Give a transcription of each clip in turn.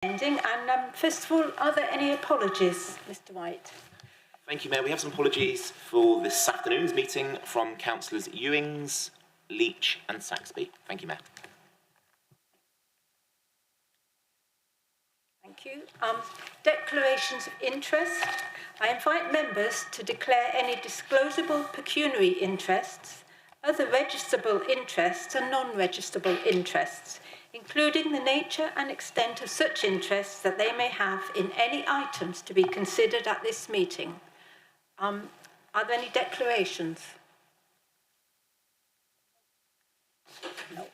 And first of all, are there any apologies, Mr. White? Thank you, Mayor. We have some apologies for this afternoon's meeting from Councillors Ewings, Leach and Saxby. Thank you, Mayor. Thank you. Declarations of interest. I invite members to declare any disclosable pecuniary interests, other registrable interests and non-registrable interests, including the nature and extent of such interests that they may have in any items to be considered at this meeting. Are there any declarations? No.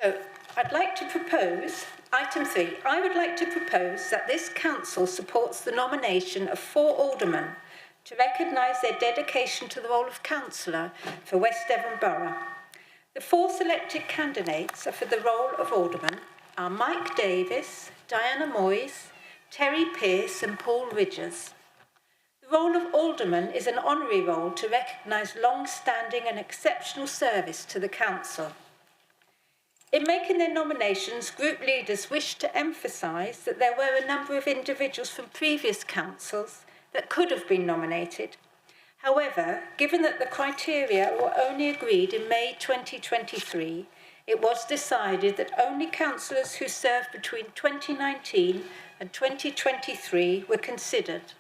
So, I'd like to propose, item 3, I would like to propose that this council supports the nomination of 4 aldermen to recognise their dedication to the role of councillor for West Devon Borough. The 4 selected candidates for the role of alderman are Mike Davis, Diana Moyes, Terry Pearce and Paul Ridgers. The role of alderman is an honorary role to recognise long-standing and exceptional service to the council. In making their nominations, group leaders wished to emphasise that there were a number of individuals from previous councils that could have been nominated. However, given that the criteria were only agreed in May 2023, it was decided that only councillors who served between 2019 and 2023 were considered.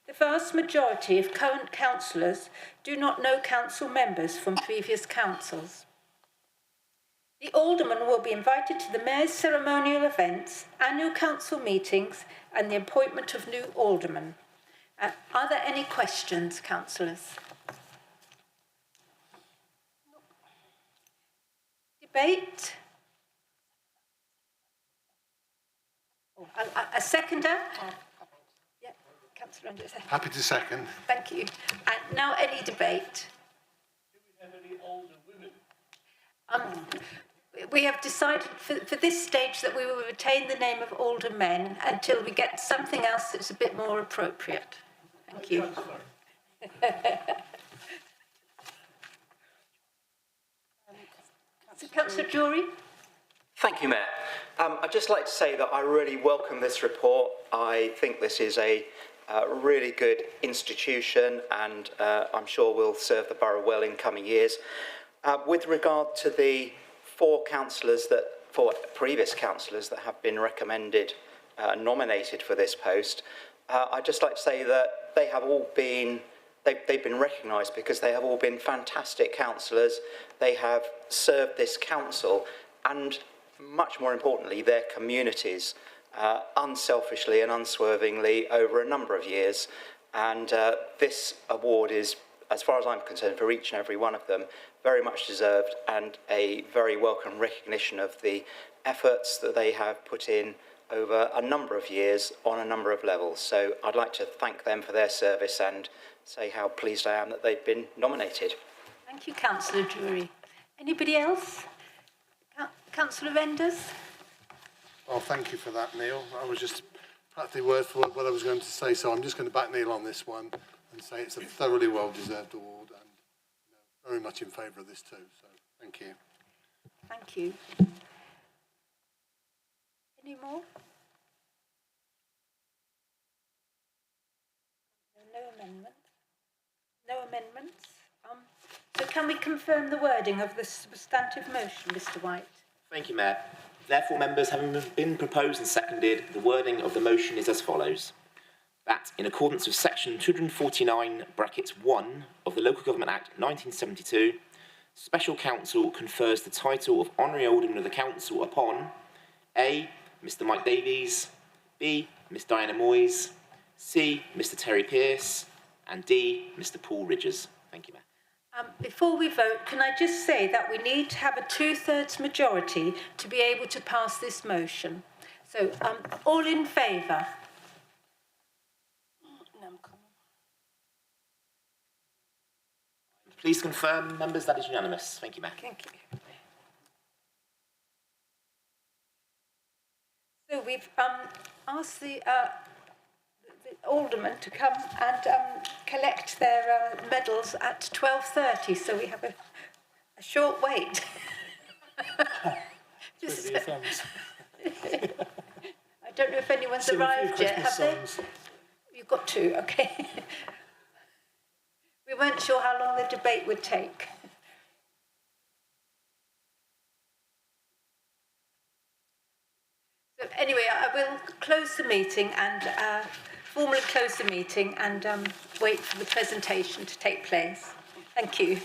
The vast majority of current councillors do not know council members from previous councils. The aldermen will be invited to the Mayor's ceremonial events, annual council meetings and the appointment of new aldermen. Are there any questions, councillors? Debate? Oh, a seconder? Yeah, Councillor Anderson. Happy to second. Thank you. And now any debate? Do we have any older women? We have decided for this stage that we will retain the name of aldermen until we get something else that's a bit more appropriate. Thank you. So, Councillor Jury? Thank you, Mayor. I'd just like to say that I really welcome this report. I think this is a really good institution and I'm sure will serve the borough well in coming years. With regard to the 4 previous councillors that have been recommended, nominated for this post, I'd just like to say that they have all been, they've been recognised because they have all been fantastic councillors. They have served this council and, much more importantly, their communities unselfishly and unswervingly over a number of years. And this award is, as far as I'm concerned, for each and every one of them, very much deserved and a very welcome recognition of the efforts that they have put in over a number of years on a number of levels. So I'd like to thank them for their service and say how pleased I am that they've been nominated. Thank you, Councillor Drury. Anybody else? Councillor Renders? Well, thank you for that, Neil. I was just practically word for word what I was going to say, so I'm just going to back Neil on this one and say it's a thoroughly well-deserved award and very much in favour of this too. So thank you. Thank you. Any more? No amendments. No amendments. So can we confirm the wording of the substantive motion, Mr. White? Thank you, Mayor. Therefore, members, having been proposed and seconded, the wording of the motion is as follows. That, in accordance with section 249(1) of the Local Government Act 1972, Special Council confers the title of Honorary Alderman of the Council upon A. Mr. Mike Davies, B. Miss Diana Moyes, C. Mr. Terry Pearce, and D. Mr. Paul Ridgers. Thank you, Mayor. Before we vote, can I just say that we need to have a 2/3 majority to be able to pass this motion. So, all in favour? Please confirm, members, that is unanimous. Thank you, Mayor. Thank you. So we've asked the aldermen to come and collect their medals at 12:30, so we have a short wait. Just, don't know if anyone's So arrived yet, have they? signs. You've got two, okay. We weren't sure how long the debate would take. So anyway, I will close the meeting and formally close the meeting and wait for the presentation to take place. Thank you.